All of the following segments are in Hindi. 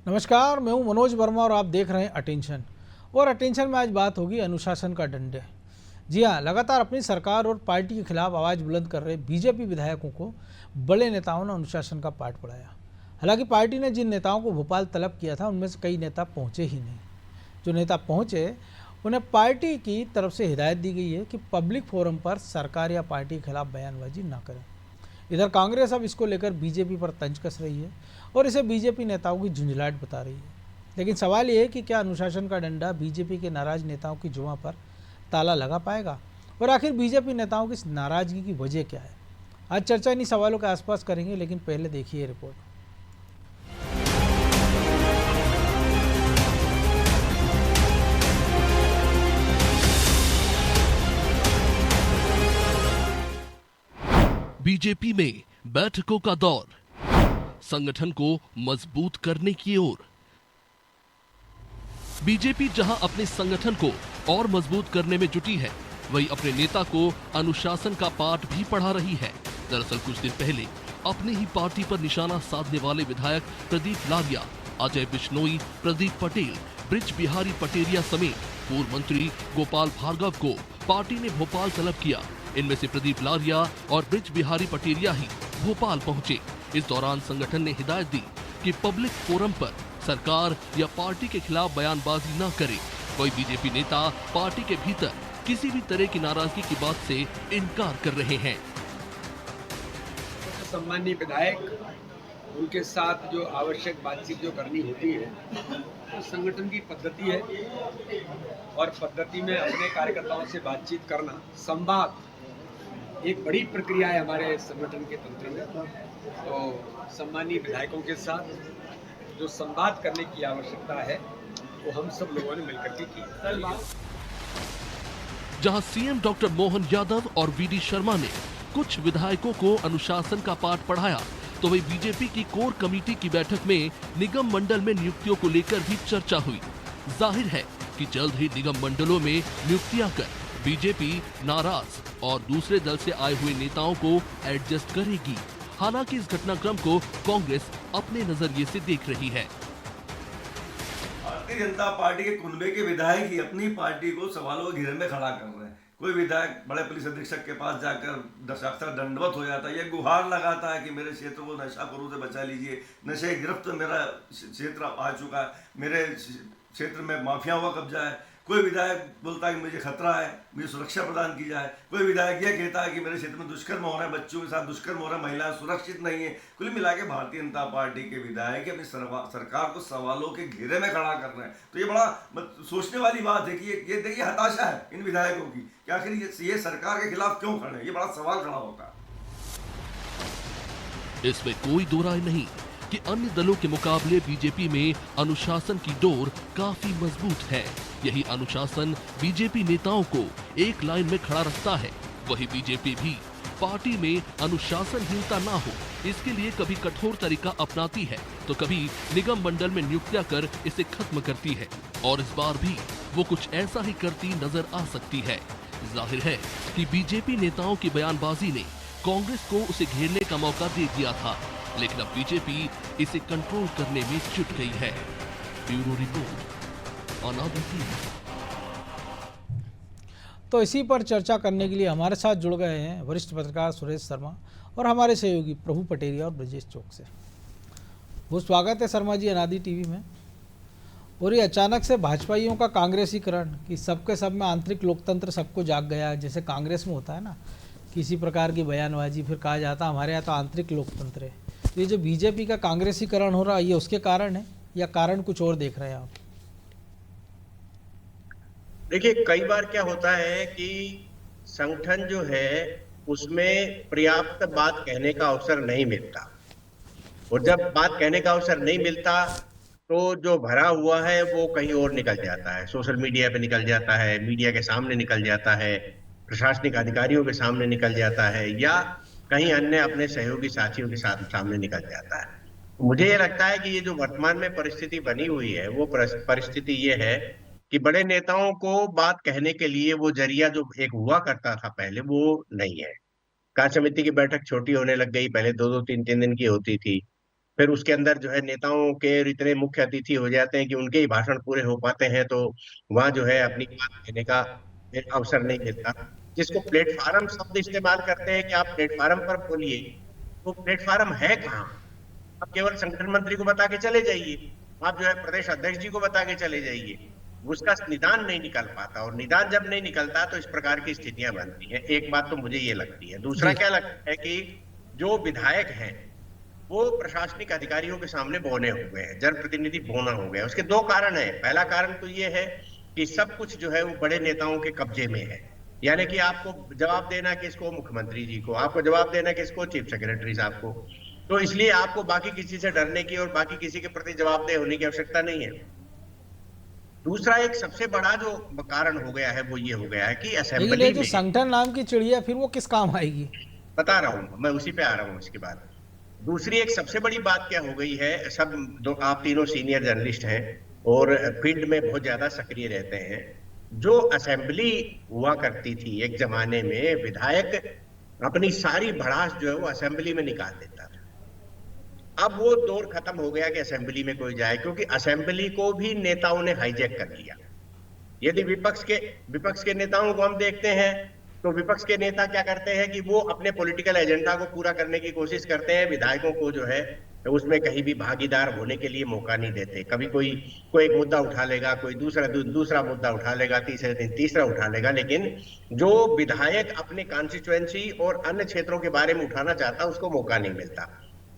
नमस्कार, मैं हूं मनोज वर्मा और आप देख रहे हैं अटेंशन। और अटेंशन में आज बात होगी अनुशासन का डंडे। जी हाँ, लगातार अपनी सरकार और पार्टी के खिलाफ आवाज़ बुलंद कर रहे बीजेपी विधायकों को बड़े नेताओं ने अनुशासन का पाठ पढ़ाया। हालांकि पार्टी ने जिन नेताओं को भोपाल तलब किया था उनमें से कई नेता पहुंचे ही नहीं। जो नेता पहुंचे उन्हें पार्टी की तरफ से हिदायत दी गई है कि पब्लिक फोरम पर सरकार या पार्टी के खिलाफ बयानबाजी ना करें। इधर कांग्रेस अब इसको लेकर बीजेपी पर तंज कस रही है और इसे बीजेपी नेताओं की झुंझलाहट बता रही है। लेकिन सवाल ये है कि क्या अनुशासन का डंडा बीजेपी के नाराज नेताओं की जुबां पर ताला लगा पाएगा, और आखिर बीजेपी नेताओं की इस नाराजगी की वजह क्या है। आज चर्चा इन्हीं सवालों के आसपास करेंगे, लेकिन पहले देखिए रिपोर्ट। बीजेपी में बैठकों का दौर, संगठन को मजबूत करने की ओर। बीजेपी जहां अपने संगठन को और मजबूत करने में जुटी है, वहीं अपने नेता को अनुशासन का पाठ भी पढ़ा रही है। दरअसल कुछ दिन पहले अपनी ही पार्टी पर निशाना साधने वाले विधायक प्रदीप लारिया, अजय बिश्नोई, प्रदीप पटेल, ब्रिज बिहारी पटेरिया समेत पूर्व मंत्री गोपाल भार्गव को पार्टी ने भोपाल तलब किया। इनमें से प्रदीप लारिया और ब्रिज बिहारी पटेरिया ही भोपाल पहुंचे। इस दौरान संगठन ने हिदायत दी कि पब्लिक फोरम पर सरकार या पार्टी के खिलाफ बयानबाजी न करे। कोई बीजेपी नेता पार्टी के भीतर किसी भी तरह की नाराजगी की बात से इनकार कर रहे हैं। सम्मानीय विधायक, उनके साथ जो आवश्यक बातचीत जो करनी होती है तो संगठन की पद्धति है, और पद्धति में अपने कार्यकर्ताओं से बातचीत करना, संवाद एक बड़ी प्रक्रिया है हमारे संगठन के तंत्र में। तो सम्मानीय विधायकों के साथ जो संवाद करने की आवश्यकता है वो हम सब लोगों ने मिलकर के की। जहां सीएम डॉक्टर मोहन यादव और वीडी शर्मा ने कुछ विधायकों को अनुशासन का पाठ पढ़ाया, तो वही बीजेपी की कोर कमेटी की बैठक में निगम मंडल में नियुक्तियों को लेकर भी चर्चा हुई। जाहिर है कि जल्द ही निगम मंडलों में नियुक्तियां कर बीजेपी नाराज और दूसरे दल से आए हुए नेताओं को एडजस्ट करेगी। हालांकि इस घटनाक्रम को कांग्रेस अपने नजरिए से देख रही है। भारतीय जनता पार्टी के कुनबे के विधायक ही अपनी पार्टी को सवालों के घेरे में खड़ा कर रहे हैं। कोई विधायक बड़े पुलिस अधीक्षक के पास जाकर दशाक्षर दंडवत हो जाता है, ये गुहार लगाता है कि मेरे क्षेत्र को नशाखोरों से बचा लीजिए, नशे गिरफ्त मेरा क्षेत्र आ चुका है, मेरे क्षेत्र में माफियाओं का कब्जा है। कोई विधायक बोलता है कि मुझे खतरा है, मुझे सुरक्षा प्रदान की जाए। कोई विधायक यह कहता है कि मेरे क्षेत्र में दुष्कर्म हो रहा है, बच्चों के साथ दुष्कर्म हो रहा है, महिलाएं सुरक्षित नहीं है। कुल मिला के भारतीय जनता पार्टी के विधायक अपनी सरकार को सवालों के घेरे में खड़ा कर रहे हैं। तो ये बड़ा सोचने वाली बात है कि ये देखिए हताशा है इन विधायकों की कि आखिर ये सरकार के खिलाफ क्यों खड़े हैं। ये बड़ा सवाल खड़ा होता है। इसमें कोई दो राय नहीं कि अन्य दलों के मुकाबले बीजेपी में अनुशासन की डोर काफी मजबूत है। यही अनुशासन बीजेपी नेताओं को एक लाइन में खड़ा रखता है। वही बीजेपी भी पार्टी में अनुशासनहीनता ना हो, इसके लिए कभी कठोर तरीका अपनाती है तो कभी निगम मंडल में नियुक्तियां कर इसे खत्म करती है। और इस बार भी वो कुछ ऐसा ही करती नजर आ सकती है। जाहिर है कि बीजेपी नेताओं की बयानबाजी ने कांग्रेस को उसे घेरने का मौका दे दिया था, लेकिन अब बीजेपी इसे कंट्रोल करने में जुट गई है। ब्यूरो रिपोर्ट, अनादि टीवी। तो इसी पर चर्चा करने के लिए हमारे साथ जुड़ गए हैं वरिष्ठ पत्रकार सुरेश शर्मा और हमारे सहयोगी प्रभु पटेरिया और ब्रजेश चौक से। बहुत स्वागत है शर्मा जी अनादि टीवी में। और ये अचानक से भाजपाइयों का कांग्रेसीकरण कि सबके सब में आंतरिक लोकतंत्र सबको जाग गया, जैसे कांग्रेस में होता है ना, किसी प्रकार की बयानबाजी फिर कहा जाता है हमारे यहाँ तो आंतरिक लोकतंत्र है। तो ये जो बीजेपी का कांग्रेसीकरण हो रहा है, ये उसके कारण है या कारण कुछ और देख रहे हैं आप? देखिए, कई बार क्या होता है कि संगठन जो है उसमें पर्याप्त बात कहने का अवसर नहीं मिलता, और जब बात कहने का अवसर नहीं मिलता तो जो भरा हुआ है वो कहीं और निकल जाता है, सोशल मीडिया पे निकल जाता है, मीडिया के सामने निकल जाता है, प्रशासनिक अधिकारियों के सामने निकल जाता है, या कहीं अन्य अपने सहयोगी साथियों के साथ सामने निकल जाता है। मुझे ये लगता है कि ये जो वर्तमान में परिस्थिति बनी हुई है वो परिस्थिति ये है कि बड़े नेताओं को बात कहने के लिए वो जरिया जो एक हुआ करता था पहले, वो नहीं है। कार्य समिति की बैठक छोटी होने लग गई, पहले 2-2 3-3 दिन की होती थी, फिर उसके अंदर जो है नेताओं के इतने मुख्य अतिथि हो जाते हैं कि उनके ही भाषण पूरे हो पाते हैं, तो वहां जो है अपनी बात कहने का फिर अवसर नहीं मिलता। जिसको प्लेटफार्म शब्द इस्तेमाल करते हैं कि आप प्लेटफार्म पर बोलिए, तो प्लेटफार्म है कहाँ? आप केवल संगठन मंत्री को बता के चले जाइए, आप जो है प्रदेश अध्यक्ष जी को बता के चले जाइए, उसका निदान नहीं निकल पाता, और निदान जब नहीं निकलता तो इस प्रकार की स्थितियां बनती हैं। एक बात तो मुझे ये लगती है। दूसरा जी। क्या लगता है कि जो विधायक हैं वो प्रशासनिक अधिकारियों के सामने बौने हुए हैं, जनप्रतिनिधि बौना हो गया। उसके दो कारण है। पहला कारण तो ये है कि सब कुछ जो है वो बड़े नेताओं के कब्जे में है, यानी कि आपको जवाब देना किसको? मुख्यमंत्री जी को। आपको जवाब देना किसको? चीफ सेक्रेटरी साहब को। तो इसलिए आपको बाकी किसी से डरने की और बाकी किसी के प्रति जवाबदेह होने की आवश्यकता नहीं है। दूसरा एक सबसे बड़ा जो कारण हो गया है वो ये हो गया है कि लेकिन असेंबली ये जो में, संगठन नाम की चिड़िया फिर वो किस काम आएगी? बता रहा हूं मैं, उसी पे आ रहा हूं इसके बाद। दूसरी एक सबसे बड़ी बात क्या हो गई है, सब दो आप तीनों सीनियर जर्नलिस्ट हैं और फील्ड में बहुत ज्यादा सक्रिय रहते हैं। जो असेंबली हुआ करती थी एक जमाने में, विधायक अपनी सारी भड़ास जो है वो असेंबली में निकाल देता था। अब वो दौर खत्म हो गया कि असेंबली में कोई जाए, क्योंकि असेंबली को भी नेताओं ने हाईजैक कर लिया। यदि विपक्ष के नेताओं को हम देखते हैं तो विपक्ष के नेता क्या करते हैं कि वो अपने पॉलिटिकल एजेंडा को पूरा करने की कोशिश करते हैं, विधायकों को जो है उसमें कहीं भी भागीदार होने के लिए मौका नहीं देते। कभी कोई एक मुद्दा उठा लेगा, कोई दूसरा मुद्दा उठा लेगा, तीसरे दिन तीसरा उठा लेगा, लेकिन जो विधायक अपने कॉन्स्टिट्यूएंसी और अन्य क्षेत्रों के बारे में उठाना चाहता उसको मौका नहीं मिलता।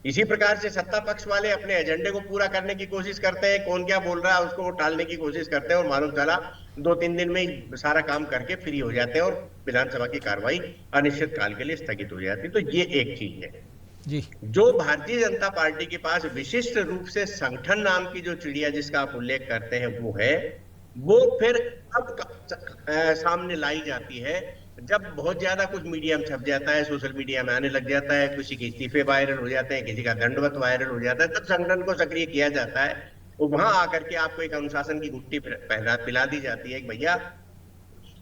इसी प्रकार से सत्ता पक्ष वाले अपने एजेंडे को पूरा करने की कोशिश करते हैं, कौन क्या बोल रहा है उसको वो टालने की कोशिश करते हैं, और मालूम चला 2-3 दिन में ही सारा काम करके फ्री हो जाते हैं और विधानसभा की कार्रवाई अनिश्चित काल के लिए स्थगित हो जाती है। तो ये एक चीज है। जी। जो भारतीय जनता पार्टी के पास विशिष्ट रूप से संगठन नाम की जो चिड़िया जिसका आप उल्लेख करते हैं वो है, वो फिर अब सामने लाई जाती है जब बहुत ज्यादा कुछ मीडिया में छप जाता है, सोशल मीडिया में आने लग जाता है, किसी के इस्तीफे वायरल हो जाते हैं, किसी का दंडवत वायरल हो जाता है, तब संगठन को सक्रिय किया जाता है। और वहां आकर के आपको एक अनुशासन की गुट्टी पिला दी जाती है कि भैया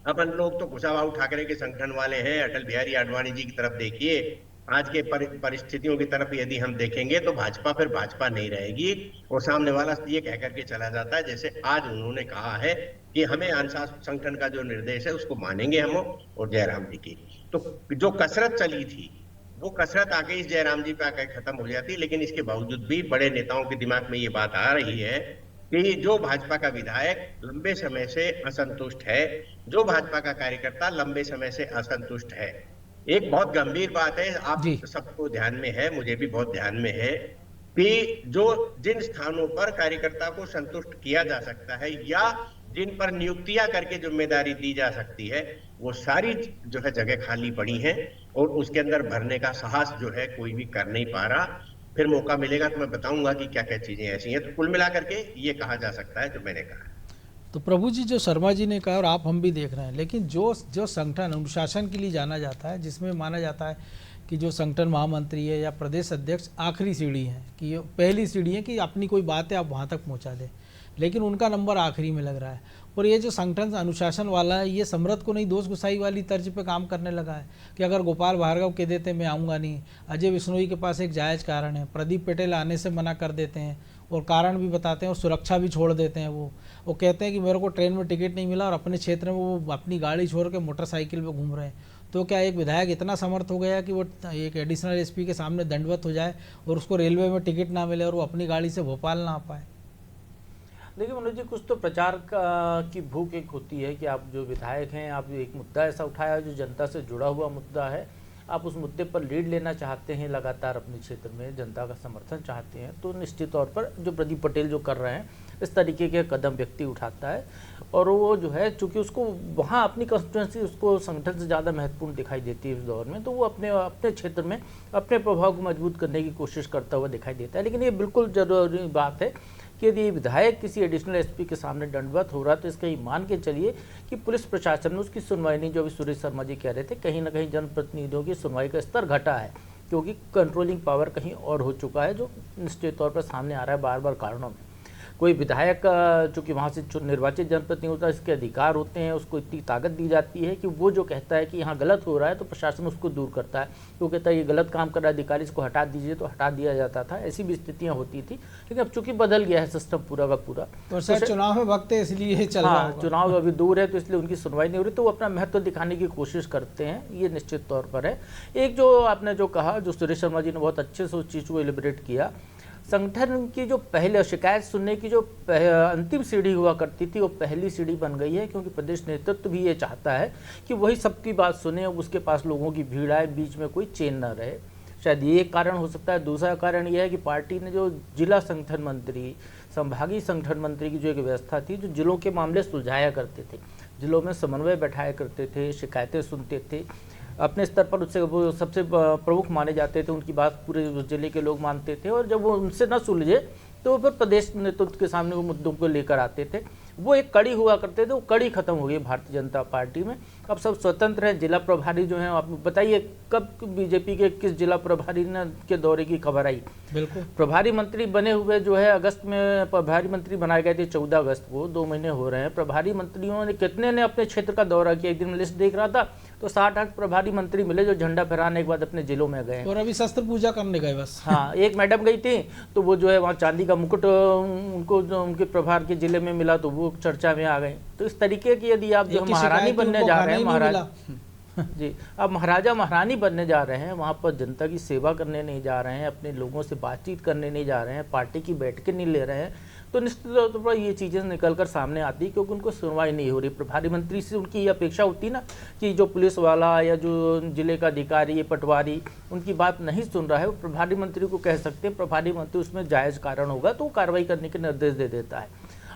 अपन लोग तो कुशाभाऊ ठाकरे के संगठन वाले हैं, अटल बिहारी आडवाणी जी की तरफ देखिए, आज के परिस्थितियों की तरफ यदि हम देखेंगे तो भाजपा फिर भाजपा नहीं रहेगी। और सामने वाला ये कह करके चला जाता है, जैसे आज उन्होंने कहा है कि हमें अनुशासन संगठन का जो निर्देश है उसको मानेंगे हम और जयराम जी की। तो जो कसरत चली थी वो कसरत आके इस जयराम जी पे आकर खत्म हो जाती। लेकिन इसके बावजूद भी बड़े नेताओं के दिमाग में ये बात आ रही है कि जो भाजपा का विधायक लंबे समय से असंतुष्ट है, जो भाजपा का कार्यकर्ता लंबे समय से असंतुष्ट है। एक बहुत गंभीर बात है, आप सबको ध्यान में है, मुझे भी बहुत ध्यान में है, कि जो जिन स्थानों पर कार्यकर्ता को संतुष्ट किया जा सकता है या जिन पर नियुक्तियां करके जिम्मेदारी दी जा सकती है, वो सारी जो है जगह खाली पड़ी हैं और उसके अंदर भरने का साहस जो है कोई भी कर नहीं पा रहा। फिर मौका मिलेगा तो मैं बताऊंगा कि क्या क्या चीजें ऐसी हैं। तो कुल मिलाकर के ये कहा जा सकता है जो मैंने कहा। तो प्रभु जी, जो शर्मा जी ने कहा और आप हम भी देख रहे हैं, लेकिन जो संगठन अनुशासन के लिए जाना जाता है, जिसमें माना जाता है कि जो संगठन महामंत्री है या प्रदेश अध्यक्ष आखिरी सीढ़ी है, कि ये पहली सीढ़ी है कि अपनी कोई बात है आप वहाँ तक पहुँचा दें, लेकिन उनका नंबर आखिरी में लग रहा है। और ये जो संगठन अनुशासन वाला है, ये समृद्ध को नहीं दोष गुसाई वाली तर्ज पे काम करने लगा है कि अगर गोपाल भार्गव कह देते मैं आऊँगा नहीं, अजय बिश्नोई के पास एक जायज़ कारण है, प्रदीप पटेल आने से मना कर देते हैं और कारण भी बताते हैं और सुरक्षा भी छोड़ देते हैं। वो कहते हैं कि मेरे को ट्रेन में टिकट नहीं मिला और अपने क्षेत्र में वो अपनी गाड़ी छोड़ के मोटरसाइकिल पे घूम रहे हैं। तो क्या एक विधायक इतना समर्थ हो गया कि वो एक एडिशनल एसपी के सामने दंडवत हो जाए और उसको रेलवे में टिकट ना मिले और वो अपनी गाड़ी से भोपाल ना आ पाए? देखिए मनोज जी, कुछ तो प्रचार की भूख एक होती है कि आप जो विधायक हैं, आप एक मुद्दा ऐसा उठाया जो जनता से जुड़ा हुआ मुद्दा है, आप उस मुद्दे पर लीड लेना चाहते हैं, लगातार अपने क्षेत्र में जनता का समर्थन चाहते हैं, तो निश्चित तौर पर जो प्रदीप पटेल जो कर रहे हैं इस तरीके के कदम व्यक्ति उठाता है। और वो जो है चूँकि उसको वहाँ अपनी कंस्टिट्यूंसी उसको संगठन से ज़्यादा महत्वपूर्ण दिखाई देती है इस दौर में, तो वो अपने क्षेत्र में अपने प्रभाव को मजबूत करने की कोशिश करता हुआ दिखाई देता है। लेकिन ये बिल्कुल जरूरी बात है कि यदि विधायक किसी एडिशनल एसपी के सामने दंडवत हो रहा है तो इसका ये मान के चलिए कि पुलिस प्रशासन ने उसकी सुनवाई नहीं, जो अभी सुरेश शर्मा जी कह रहे थे, कहीं ना कहीं जनप्रतिनिधियों की सुनवाई का स्तर घटा है, क्योंकि कंट्रोलिंग पावर कहीं और हो चुका है, जो निश्चित तौर पर सामने आ रहा है बार बार कारणों में। कोई विधायक चूँकि वहाँ से निर्वाचित जनप्रतिनिधि होता है, इसके अधिकार होते हैं, उसको इतनी ताकत दी जाती है कि वो जो कहता है कि यहाँ गलत हो रहा है तो प्रशासन उसको दूर करता है। वो कहता है ये गलत काम कर रहा है, अधिकारी इसको हटा दीजिए, तो हटा दिया जाता था। ऐसी भी स्थितियाँ होती थी, लेकिन अब चूँकि बदल गया है सिस्टम पूरा का पूरा, तो शायद चुनाव में वक्त है इसलिए चल रहा हाँ, होगा। चुनाव अभी दूर है तो इसलिए उनकी सुनवाई नहीं हो रही, तो वो अपना महत्व दिखाने की कोशिश करते हैं, ये निश्चित तौर पर है। एक जो आपने जो कहा, जो सुरेश शर्मा जी ने बहुत अच्छे से उस चीज़ को एलिब्रेट किया, संगठन की जो पहले शिकायत सुनने की जो अंतिम सीढ़ी हुआ करती थी, वो पहली सीढ़ी बन गई है, क्योंकि प्रदेश नेतृत्व भी ये चाहता है कि वही सबकी बात सुने, उसके पास लोगों की भीड़ आए, बीच में कोई चेन न रहे। शायद ये एक कारण हो सकता है। दूसरा कारण यह है कि पार्टी ने जो जिला संगठन मंत्री, संभागीय संगठन मंत्री की जो एक व्यवस्था थी, जो जिलों के मामले सुलझाया करते थे, जिलों में समन्वय बैठाया करते थे, शिकायतें सुनते थे, अपने स्तर पर उससे वो सबसे प्रमुख माने जाते थे, उनकी बात पूरे जिले के लोग मानते थे, और जब वो उनसे न सुलझे तो फिर प्रदेश नेतृत्व के सामने वो मुद्दों को लेकर आते थे। वो एक कड़ी हुआ करते थे, वो कड़ी खत्म हो गई भारतीय जनता पार्टी में। अब सब स्वतंत्र हैं। जिला प्रभारी जो हैं, आप बताइए कब बीजेपी के किस जिला प्रभारी ने के दौरे की खबर आई? बिल्कुल। प्रभारी मंत्री बने हुए जो है अगस्त में प्रभारी मंत्री बनाए गए थे, 14 अगस्त को, 2 महीने हो रहे हैं। प्रभारी मंत्रियों ने कितने ने अपने क्षेत्र का दौरा किया? एक दिन में लिस्ट देख रहा था तो 60-8 प्रभारी मंत्री मिले जो झंडा फहराने के बाद अपने जिलों में गए। और अभी शस्त्र पूजा करने गए बस। हाँ, एक मैडम गई थी तो वो जो है वहाँ चांदी का मुकुट उनको उनके प्रभार के जिले में मिला तो वो चर्चा में आ गए। तो इस तरीके की यदि आप जो महारानी बनने जा रहे हैं, महाराज जी, अब महाराजा महारानी बनने जा रहे हैं, वहाँ पर जनता की सेवा करने नहीं जा रहे हैं, अपने लोगों से बातचीत करने नहीं जा रहे हैं, पार्टी की बैठकें नहीं ले रहे हैं, तो निश्चित तौर पर ये चीज़ें निकल कर सामने आती, क्योंकि उनको सुनवाई नहीं हो रही। प्रभारी मंत्री से उनकी ये अपेक्षा होती ना कि जो पुलिस वाला या जो जिले का अधिकारी, पटवारी उनकी बात नहीं सुन रहा है, वो प्रभारी मंत्री को कह सकते हैं। प्रभारी मंत्री उसमें जायज़ कारण होगा तो वो कार्रवाई करने के निर्देश दे देता है,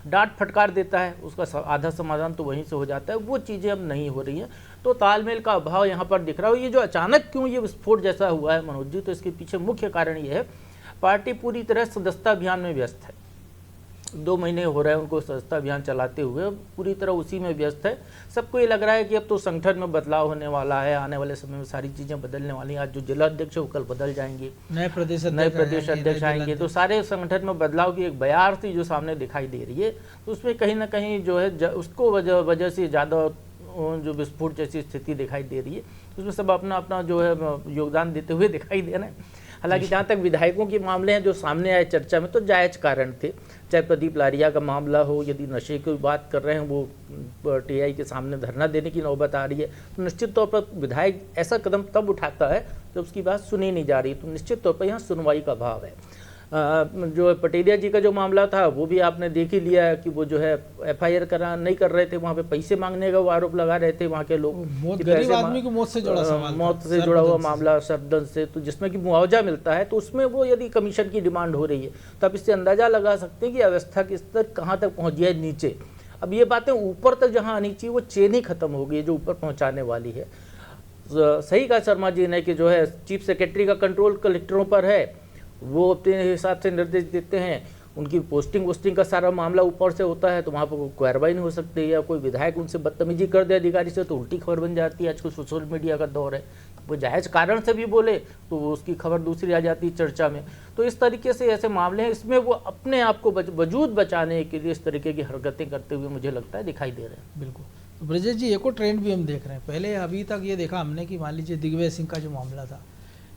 डांट फटकार देता है, उसका आधा समाधान तो वहीं से हो जाता है। वो चीज़ें अब नहीं हो रही हैं, तो तालमेल का अभाव यहाँ पर दिख रहा है। ये जो अचानक क्यों ये विस्फोट जैसा हुआ है मनोज जी, तो इसके पीछे मुख्य कारण ये है, पार्टी पूरी तरह सदस्यता अभियान में व्यस्त है। 2 महीने हो रहे हैं उनको सदस्यता अभियान चलाते हुए, पूरी तरह उसी में व्यस्त है। सबको ये लग रहा है कि अब तो संगठन में बदलाव होने वाला है, आने वाले समय में सारी चीज़ें बदलने वाली हैं। आज जो जिला अध्यक्ष है वो कल बदल जाएंगे, नए प्रदेश अध्यक्ष आएंगे, तो सारे संगठन में बदलाव की एक बयार थी जो सामने दिखाई दे रही है। तो उसमें कहीं ना कहीं जो है उसको वजह से ज़्यादा जो विस्फोट जैसी स्थिति दिखाई दे रही है, उसमें सब अपना अपना जो है योगदान देते हुए दिखाई दे रहे हैं। हालांकि जहाँ तक विधायकों के मामले हैं जो सामने आए चर्चा में, तो जायज़ कारण थे। चाहे प्रदीप लारिया का मामला हो, यदि नशे की बात कर रहे हैं, वो टीआई के सामने धरना देने की नौबत आ रही है, तो निश्चित तौर पर विधायक ऐसा कदम तब उठाता है जब उसकी बात सुनी नहीं जा रही। तो निश्चित तौर पर यहाँ सुनवाई का अभाव है। जो पटेलिया जी का जो मामला था वो भी आपने देख ही लिया है कि वो जो है एफआईआर करा नहीं कर रहे थे, वहाँ पे पैसे मांगने का वो आरोप लगा रहे थे वहाँ के लोग। गरीब आदमी की मौत से जुड़ा सवाल, मौत से जुड़ा हुआ मामला सरदर्द से, तो जिसमें कि मुआवजा मिलता है, तो उसमें वो यदि कमीशन की डिमांड हो रही है तो आप इससे अंदाजा लगा सकते हैं कि अवस्था के स्तर कहाँ तक पहुँच गया है नीचे। अब ये बातें ऊपर तक जहाँ आनी चाहिए वो चेन ही खत्म हो गई है जो ऊपर पहुँचाने वाली है। सही कहा शर्मा जी ने कि जो है चीफ सेक्रेटरी का कंट्रोल कलेक्टरों पर है, वो अपने हिसाब से निर्देश देते हैं, उनकी पोस्टिंग का सारा मामला ऊपर से होता है, तो वहाँ पर कोई कार्रवाई नहीं हो सकती, या कोई विधायक उनसे बदतमीजी कर दे अधिकारी से तो उल्टी खबर बन जाती है। आजकल सोशल मीडिया का दौर है, वो जायज़ कारण से भी बोले तो उसकी खबर दूसरी आ जाती है चर्चा में। तो इस तरीके से ऐसे मामले हैं, इसमें वो अपने आप को वजूद बचाने के लिए इस तरीके की हरकतें करते हुए मुझे लगता है दिखाई दे रहे हैं। बिल्कुल। तो ब्रजेश जी, एक और ट्रेंड भी हम देख रहे हैं। पहले अभी तक ये देखा हमने कि मान लीजिए दिग्विजय सिंह का जो मामला था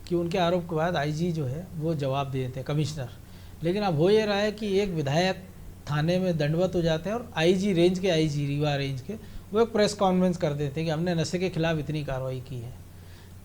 कि उनके आरोप के बाद आईजी जो है वो जवाब दे देते हैं, कमिश्नर। लेकिन अब हो ये रहा है कि एक विधायक थाने में दंडवत हो जाते हैं और आईजी रेंज के, आईजी रीवा रेंज के, वो एक प्रेस कॉन्फ्रेंस कर देते हैं कि हमने नशे के खिलाफ इतनी कार्रवाई की है।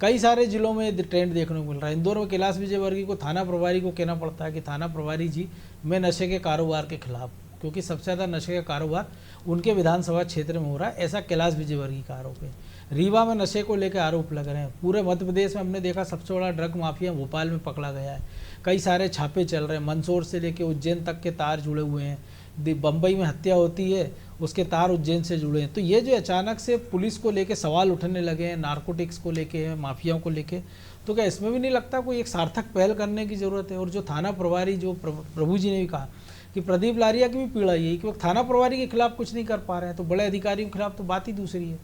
कई सारे जिलों में ट्रेंड देखने को मिल रहा है। इंदौर में कैलाश विजयवर्गीय को थाना प्रभारी को कहना पड़ता है कि थाना प्रभारी जी, मैं नशे के कारोबार के खिलाफ, क्योंकि सबसे ज़्यादा नशे का कारोबार उनके विधानसभा क्षेत्र में हो रहा है, ऐसा कैलाश विजयवर्गीय का आरोप है। रीवा में नशे को लेकर आरोप लग रहे हैं। पूरे मध्य प्रदेश में हमने देखा सबसे बड़ा ड्रग माफिया भोपाल में पकड़ा गया है। कई सारे छापे चल रहे हैं, मंदसौर से लेकर उज्जैन तक के तार जुड़े हुए हैं। बम्बई में हत्या होती है, उसके तार उज्जैन से जुड़े हैं। तो ये जो अचानक से पुलिस को लेके सवाल उठने लगे हैं, नारकोटिक्स को लेके, माफियाओं को लेके, तो क्या इसमें भी नहीं लगता कोई एक सार्थक पहल करने की ज़रूरत है? और जो थाना प्रभारी, जो प्रभु जी ने भी कहा कि प्रदीप लारिया की भी पीड़ा यही कि वो थाना प्रभारी के खिलाफ कुछ नहीं कर पा रहे हैं, तो बड़े अधिकारियों के खिलाफ तो बात ही दूसरी है।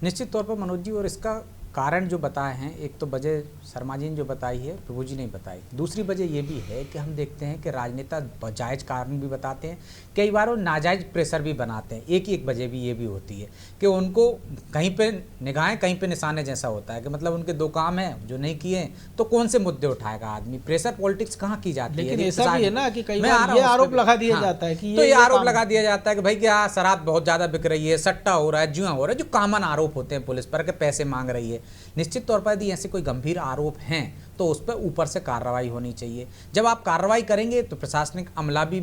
निश्चित तौर पर मनोज जी, और इसका कारण जो बताए हैं, एक तो वजह शर्मा जी ने जो बताई है, प्रभु जी ने बताई। दूसरी वजह ये भी है कि हम देखते हैं कि राजनेता जायज़ कारण भी बताते हैं, कई बार वो नाजायज़ प्रेशर भी बनाते हैं। एक वजह भी ये भी होती है कि उनको कहीं पे निगाहें कहीं पे निशाने जैसा होता है कि मतलब उनके दो काम हैं जो नहीं किए तो कौन से मुद्दे उठाएगा आदमी। प्रेशर पॉलिटिक्स कहाँ की जाती है? लेकिन ऐसा भी है ना कि कई मैं आ बार रहा ये हूं उस आरोप पे भी। लगा दिया हाँ, जाता है कि तो ये आरोप काम लगा दिया जाता है कि भाई क्या शराब बहुत ज़्यादा बिक रही है, सट्टा हो रहा है, जुआ हो रहा है, जो कॉमन आरोप होते हैं पुलिस पर कि पैसे मांग रही है। निश्चित तौर पर यदि ऐसे कोई गंभीर आरोप हैं तो उस पर ऊपर से कार्रवाई होनी चाहिए। जब आप कार्रवाई करेंगे तो प्रशासनिक अमला भी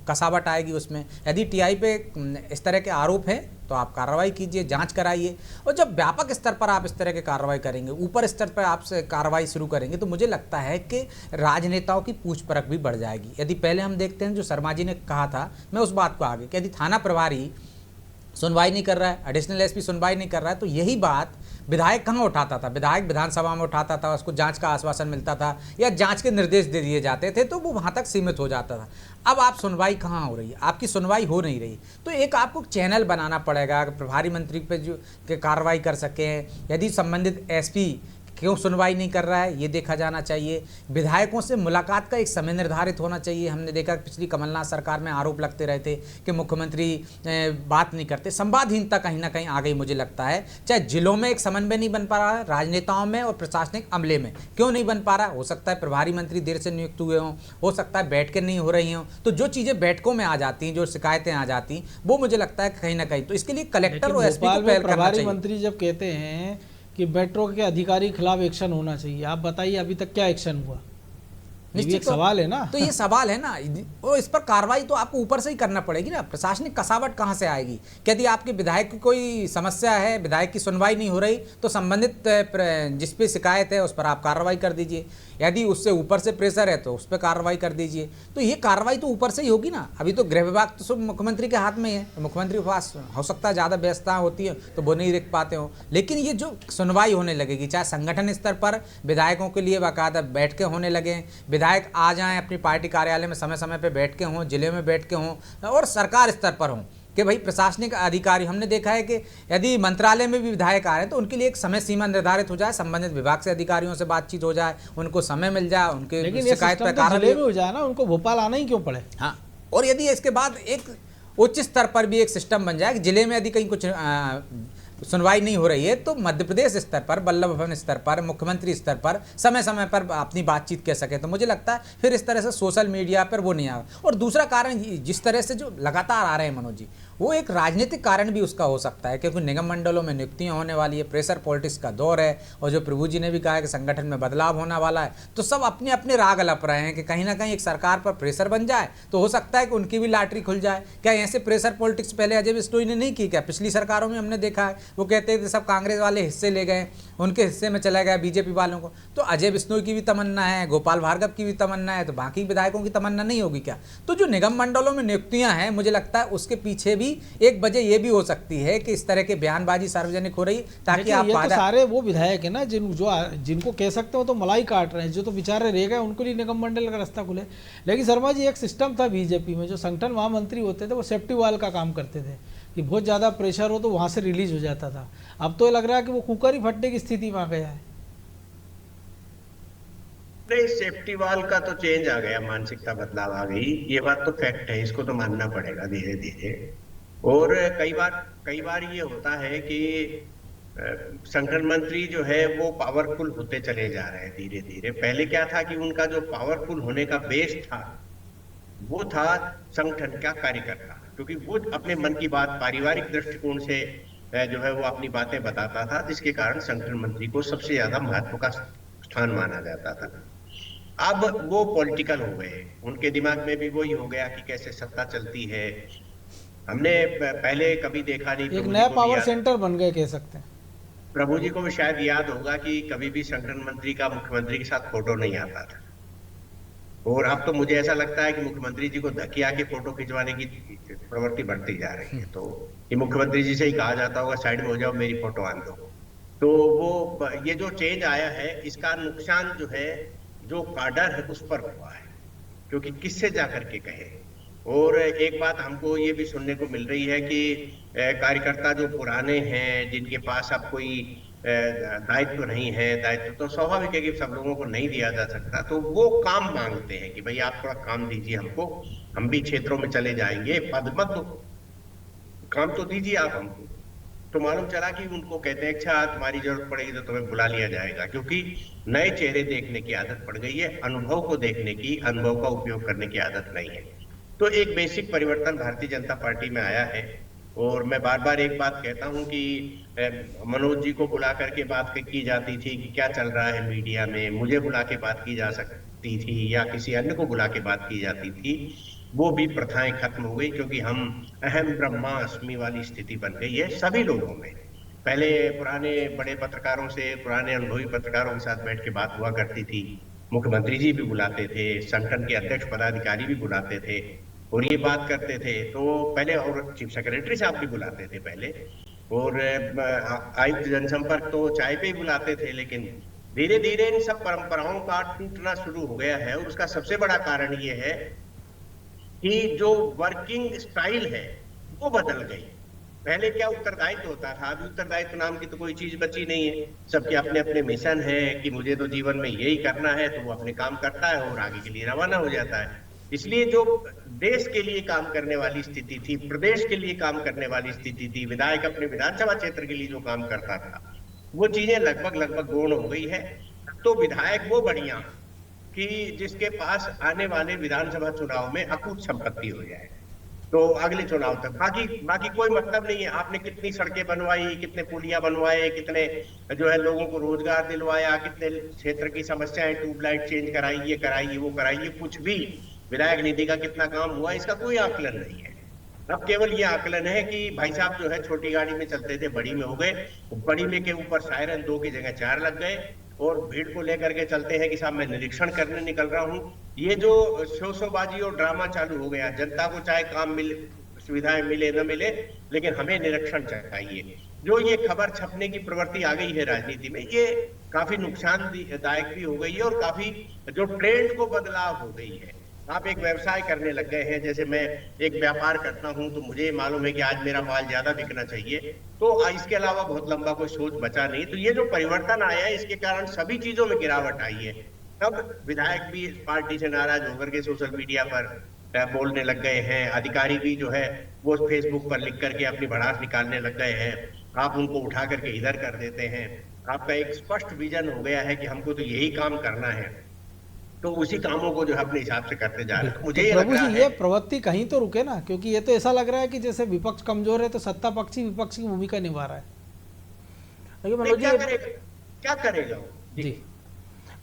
कसावट आएगी उसमें। यदि टीआई पे इस तरह के आरोप हैं तो आप कार्रवाई कीजिए, जांच कराइए। और जब व्यापक स्तर पर आप इस तरह की कार्रवाई करेंगे, ऊपर स्तर पर आप से कार्रवाई शुरू करेंगे, तो मुझे लगता है कि राजनेताओं की पूछ परख भी बढ़ जाएगी। यदि पहले हम देखते हैं जो शर्मा जी ने कहा था, मैं उस बात को आगे कि यदि थाना प्रभारी सुनवाई नहीं कर रहा है, एडिशनल एसपी सुनवाई नहीं कर रहा है, तो यही बात विधायक कहाँ उठाता था? विधायक विधानसभा में उठाता था, उसको जांच का आश्वासन मिलता था या जांच के निर्देश दे दिए जाते थे, तो वो वहाँ तक सीमित हो जाता था। अब आप सुनवाई कहाँ हो रही है? आपकी सुनवाई हो नहीं रही, तो एक आपको चैनल बनाना पड़ेगा, प्रभारी मंत्री पे जो के कार्रवाई कर सकें। यदि संबंधित एसपी क्यों सुनवाई नहीं कर रहा है ये देखा जाना चाहिए। विधायकों से मुलाकात का एक समय निर्धारित होना चाहिए। हमने देखा पिछली कमलनाथ सरकार में आरोप लगते रहे थे कि मुख्यमंत्री बात नहीं करते। संवादहीनता कहीं ना कहीं आ गई मुझे लगता है। चाहे जिलों में एक समन्वय नहीं बन पा रहा है, राजनेताओं में और प्रशासनिक अमले में क्यों नहीं बन पा रहा? हो सकता है प्रभारी मंत्री देर से नियुक्त हुए हों, हो सकता है बैठकें नहीं हो रही हों। तो जो चीज़ें बैठकों में आ जाती हैं, जो शिकायतें आ जाती हैं, वो मुझे लगता है कहीं ना कहीं तो इसके लिए कलेक्टर और एसपी को पहल करना प्रभारी चाहिए। मंत्री जब कहते हैं कि मेट्रो के अधिकारी के खिलाफ एक्शन होना चाहिए, आप बताइए अभी तक क्या एक्शन हुआ? ये भी एक सवाल है ना। तो ये सवाल है ना, और इस पर कार्रवाई तो आपको ऊपर से ही करना पड़ेगी ना। प्रशासनिक कसावट कहाँ से आएगी? यदि आपके विधायक की कोई समस्या है, विधायक की सुनवाई नहीं हो रही, तो संबंधित जिस पे शिकायत है उस पर आप कार्रवाई कर दीजिए। यदि उससे ऊपर से प्रेशर है तो उस पर कार्रवाई कर दीजिए। तो ये कार्रवाई तो ऊपर से ही होगी ना। अभी तो गृह विभाग तो सब मुख्यमंत्री के हाथ में है, तो मुख्यमंत्री के पास हो सकता है ज़्यादा व्यस्तता होती है तो वो नहीं देख पाते हो। लेकिन ये जो सुनवाई होने लगेगी, चाहे संगठन स्तर पर विधायकों के लिए बाकायदा बैठकें होने लगे, विधायक आ जाएं अपनी पार्टी कार्यालय में, समय समय पर बैठ के हों, जिले में बैठ के हों, और सरकार स्तर पर हों कि भाई प्रशासनिक अधिकारी, हमने देखा है कि यदि मंत्रालय में भी विधायक आ रहे हैं तो उनके लिए एक समय सीमा निर्धारित हो जाए, संबंधित विभाग से अधिकारियों से बातचीत हो जाए, उनको समय मिल जाए, उनके शिकायत पर कार्रवाई हो जाए ना, उनको भोपाल आना ही क्यों पड़े। हाँ, और यदि इसके बाद एक उच्च स्तर पर भी एक सिस्टम बन जाए कि जिले में यदि कहीं कुछ सुनवाई नहीं हो रही है तो मध्य प्रदेश स्तर पर, वल्लभ भवन स्तर पर, मुख्यमंत्री स्तर पर समय समय पर अपनी बातचीत कह सके, तो मुझे लगता है फिर इस तरह से सोशल मीडिया पर वो नहीं आएगा। और दूसरा कारण जिस तरह से जो लगातार आ रहे हैं मनोज जी, वो एक राजनीतिक कारण भी उसका हो सकता है, क्योंकि निगम मंडलों में नियुक्तियां होने वाली है, प्रेशर पॉलिटिक्स का दौर है, और जो प्रभु जी ने भी कहा है कि संगठन में बदलाव होने वाला है, तो सब अपने अपने राग अलप रहे हैं कि कहीं ना कहीं एक सरकार पर प्रेशर बन जाए तो हो सकता है कि उनकी भी लॉटरी खुल जाए। क्या ऐसे प्रेशर पॉलिटिक्स पहले अजय बिश्नोई ने नहीं की? क्या पिछली सरकारों में हमने देखा है वो कहते थे सब कांग्रेस वाले हिस्से ले गए, उनके हिस्से में चला गया बीजेपी वालों को। तो अजय बिश्नोई की भी तमन्ना है, गोपाल भार्गव की भी तमन्ना है, तो बाकी विधायकों की तमन्ना नहीं होगी क्या? तो जो निगम मंडलों में नियुक्तियां हैं, मुझे लगता है उसके पीछे भी एक वजह ये भी हो सकती है कि इस तरह के बयानबाजी सार्वजनिक हो रही ताकि आप ये तो सारे वो विधायक है ना जिनको कह सकते हो तो मलाई काट रहे हैं, जो तो बेचारे रह गए उनको लिए निगम मंडल का रास्ता खुले। लेकिन शर्मा जी, एक सिस्टम था बीजेपी में, जो संगठन महामंत्री होते थे वो सेफ्टी वाल का काम करते थे कि बहुत ज़्यादा प्रेशर हो तो वहाँ से रिलीज हो जाता था। अब तो ये लग रहा है कि वो कुकर ही फटने की स्थिति में आ गया है। नहीं, सेफ्टी वाल का तो चेंज आ गया, मानसिकता बदलाव आ गई, ये बात तो फैक्ट है, इसको तो मानना पड़ेगा धीरे धीरे। और कई बार ये होता है कि संगठन मंत्री जो है वो पावरफुल होते चले जा रहे हैं धीरे धीरे। पहले क्या था कि उनका जो पावरफुल होने का बेस था वो था संगठन का कार्यकर्ता, क्योंकि वो अपने मन की बात पारिवारिक दृष्टिकोण से जो है वो अपनी बातें बताता था, जिसके कारण संगठन मंत्री को सबसे ज्यादा महत्व का स्थान माना जाता था। अब वो पॉलिटिकल हो गए, उनके दिमाग में भी वही हो गया कि कैसे सत्ता चलती है। हमने पहले कभी देखा नहीं, एक नया पावर सेंटर बन गए कह सकते हैं। प्रभु जी को भी शायद याद होगा कि कभी भी संगठन मंत्री का मुख्यमंत्री के साथ फोटो नहीं आता था, और अब तो मुझे ऐसा लगता है कि मुख्यमंत्री जी को धकिया के फोटो खिंचवाने की प्रवृत्ति बढ़ती जा रही है। तो ये मुख्यमंत्री जी से ही कहा जाता होगा साइड में हो जाओ, मेरी फोटो आन दो। तो वो ये जो चेंज आया है, इसका नुकसान जो है, जो काडर है उस पर हुआ है, क्योंकि किससे जाकर के कहे। और एक बात हमको ये भी सुनने को मिल रही है कि कार्यकर्ता जो पुराने हैं, जिनके पास अब कोई दायित्व नहीं है, दायित्व तो स्वाभाविक है कि सब लोगों को नहीं दिया जा सकता, तो वो काम मांगते हैं कि भाई आप थोड़ा काम दीजिए हमको, हम भी क्षेत्रों में चले जाएंगे, पद मत दो, काम तो दीजिए आप हमको। तो मालूम चला कि उनको कहते हैं अच्छा तुम्हारी जरूरत पड़ेगी तो तुम्हें बुला लिया जाएगा, क्योंकि नए चेहरे देखने की आदत पड़ गई है, अनुभव को देखने की, अनुभव का उपयोग करने की आदत नहीं है। तो एक बेसिक परिवर्तन भारतीय जनता पार्टी में आया है। और मैं बार बार एक बात कहता हूं कि मनोज जी को बुला करके बात की जाती थी कि क्या चल रहा है मीडिया में, मुझे बुला के बात की जा सकती थी या किसी अन्य को बुला के बात की जाती थी, वो भी प्रथाएं खत्म हो गई, क्योंकि हम अहम ब्रह्मास्मि वाली स्थिति बन गई है सभी लोगों में। पहले पुराने बड़े पत्रकारों से, पुराने अनुभवी पत्रकारों के साथ बैठ के बात हुआ करती थी, मुख्यमंत्री जी भी बुलाते थे, संगठन के अध्यक्ष पदाधिकारी भी बुलाते थे और ये बात करते थे। तो पहले, और चीफ सेक्रेटरी साहब भी बुलाते थे पहले, और आयुक्त जनसंपर्क तो चाय पे ही बुलाते थे, लेकिन धीरे धीरे इन सब परंपराओं का टूटना शुरू हो गया है। और उसका सबसे बड़ा कारण ये है कि जो वर्किंग स्टाइल है वो बदल गई। पहले क्या उत्तरदायित्व होता था, अभी उत्तरदायित्व नाम की तो कोई चीज बची नहीं है। सबके अपने अपने मिशन है कि मुझे तो जीवन में यही करना है, तो वो अपने काम करता है और आगे के लिए रवाना हो जाता है। इसलिए जो देश के लिए काम करने वाली स्थिति थी, प्रदेश के लिए काम करने वाली स्थिति थी, विधायक अपने विधानसभा क्षेत्र के लिए जो काम करता था, वो चीजें लगभग गौण हो गई है। तो विधायक वो बढ़िया कि जिसके पास आने वाले विधानसभा चुनाव में अकूत संपत्ति हो जाए, तो अगले चुनाव तक बाकी कोई मतलब नहीं है। आपने कितनी सड़कें बनवाई, कितने पुलिया बनवाए, कितने जो है लोगों को रोजगार दिलवाया, कितने क्षेत्र की समस्याएं, ट्यूबलाइट चेंज कराई, ये कराई, वो कराई, कुछ भी विधायक निधि का कितना काम हुआ, इसका कोई आकलन नहीं है। अब केवल ये आकलन है कि भाई साहब जो है छोटी गाड़ी में चलते थे, बड़ी में हो गए, बड़ी में के ऊपर सायरन 2 की जगह 4 लग गए, और भीड़ को लेकर के चलते हैं कि साहब मैं निरीक्षण करने निकल रहा हूं। ये जो शोबाजी और ड्रामा चालू हो गया, जनता को चाहे काम मिले, सुविधाएं मिले न मिले, लेकिन हमें निरीक्षण चाहिए। जो ये खबर छपने की प्रवृत्ति आ गई है राजनीति में, ये काफी नुकसानदायक भी हो गई है और काफी जो ट्रेंड को बदलाव हो गई है। आप एक व्यवसाय करने लग गए हैं, जैसे मैं एक व्यापार करता हूं तो मुझे मालूम है कि आज मेरा माल ज्यादा बिकना चाहिए, तो इसके अलावा बहुत लंबा कोई सोच बचा नहीं। तो ये जो परिवर्तन आया है, इसके कारण सभी चीजों में गिरावट आई है। तब विधायक भी पार्टी से नाराज होकर के सोशल मीडिया पर बोलने लग गए हैं, अधिकारी भी जो है वो फेसबुक पर लिख करके अपनी भड़ास निकालने लग गए हैं, आप उनको उठा करके इधर कर देते हैं। आपका एक स्पष्ट विजन हो गया है कि हमको तो यही काम करना है, तो उसी कामों को जो है अपने हिसाब से करते जा रहे हैं। मुझे तो प्रभु जी, ये प्रवृत्ति कहीं तो रुके ना, क्योंकि ये तो ऐसा लग रहा है कि जैसे विपक्ष कमजोर है तो सत्ता पक्षी विपक्ष की भूमिका निभा रहा है। क्या करेगा जी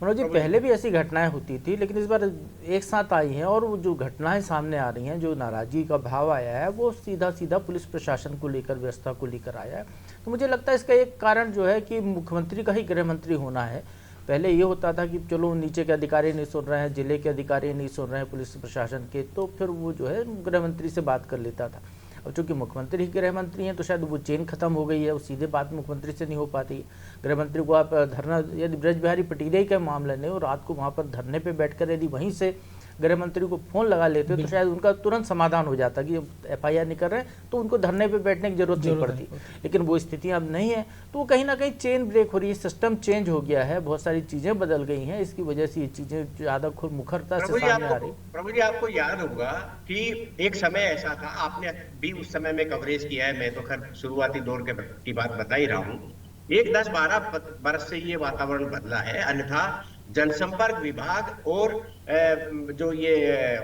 मनोज जी, पहले भी ऐसी घटनाएं होती थी, लेकिन इस बार एक साथ आई हैं, और वो जो घटनाएं सामने आ रही हैं, जो नाराजगी का भाव आया है, वो सीधा पुलिस प्रशासन को लेकर, व्यवस्था को लेकर आया है। तो मुझे लगता है इसका एक कारण जो है कि मुख्यमंत्री का ही गृह मंत्री होना है। पहले ये होता था कि चलो नीचे के अधिकारी नहीं सुन रहे हैं, जिले के अधिकारी नहीं सुन रहे हैं पुलिस प्रशासन के, तो फिर वो जो है गृह मंत्री से बात कर लेता था। अब चूंकि मुख्यमंत्री ही गृह मंत्री हैं, तो शायद वो चेन खत्म हो गई है, वो सीधे बात मुख्यमंत्री से नहीं हो पाती। गृह मंत्री को आप धरना, यदि ब्रज बिहारी पटेरिया का मामला नहीं, और रात को वहाँ पर धरने पर बैठकर यदि वहीं से गृह मंत्री को फोन लगा लेते तो शायद उनका तुरंत समाधान हो जाता कि FIR नहीं कर रहे हैं तो उनको धरने पे बैठने की जरूरत नहीं पड़ती। लेकिन वो स्थिति अब नहीं है, तो वो कहीं ना कहीं चेन ब्रेक हो रही है, सिस्टम चेंज हो गया है, बहुत सारी चीजें बदल गई हैं, इसकी वजह से ये चीजें ज्यादा खुद मुखरता से सामने आ रही। प्रभु जी, आपको याद होगा कि एक समय ऐसा था, आपने भी उस समय में कवरेज किया है, मैं तो खैर शुरुआती दौर की बात बता ही रहा हूँ। एक 10-12 बरस से ये वातावरण बदला है, अन्यथा जनसंपर्क विभाग और जो ये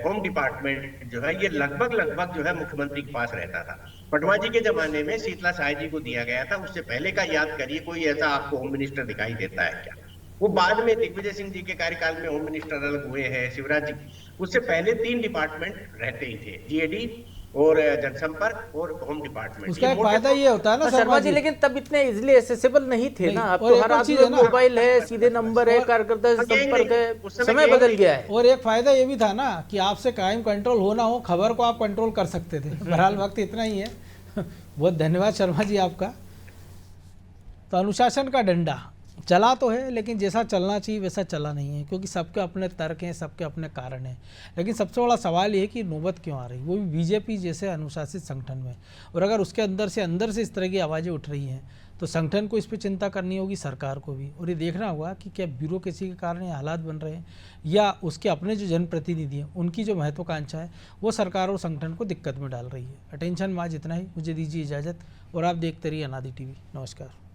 होम डिपार्टमेंट जो है, ये लगभग जो है मुख्यमंत्री के पास रहता था। पटवा जी के जमाने में शीतला साय जी को दिया गया था, उससे पहले का याद करिए, कोई ऐसा आपको होम मिनिस्टर दिखाई देता है क्या? वो बाद में दिग्विजय सिंह जी के कार्यकाल में होम मिनिस्टर अलग हुए हैं, शिवराज जी, उससे पहले 3 डिपार्टमेंट रहते ही थे, GAD और जनसंपर्क और होम डिपार्टमेंट। उसका एक फायदा ये होता है ना शर्मा जी, लेकिन तब इतने इजिली एक्सेसिबल नहीं थे ना। अब तो हर आदमी मोबाइल है, सीधे नंबर है, कार्यकर्ता से संपर्क है, समय बदल गया है। और एक फायदा ये भी था ना कि आपसे क्राइम कंट्रोल हो ना हो, खबर को आप कंट्रोल कर सकते थे। बहरहाल वक्त इतना ही है। बहुत धन्यवाद शर्मा जी आपका। तो अनुशासन का डंडा चला तो है, लेकिन जैसा चलना चाहिए वैसा चला नहीं है, क्योंकि सबके अपने तर्क हैं, सबके अपने कारण हैं। लेकिन सबसे बड़ा सवाल ये है कि नौबत क्यों आ रही, वो भी बीजेपी जैसे अनुशासित संगठन में। और अगर उसके अंदर से इस तरह की आवाज़ें उठ रही हैं तो संगठन को इस पर चिंता करनी होगी, सरकार को भी, और ये देखना होगा कि क्या ब्यूरोक्रेसी के कारण ये हालात बन रहे हैं या उसके अपने जो जनप्रतिनिधि हैं उनकी जो महत्वाकांक्षा है वो सरकार और संगठन को दिक्कत में डाल रही है। अटेंशन में आज इतना ही, मुझे दीजिए इजाज़त और आप देखते रहिए अनादि टीवी। नमस्कार।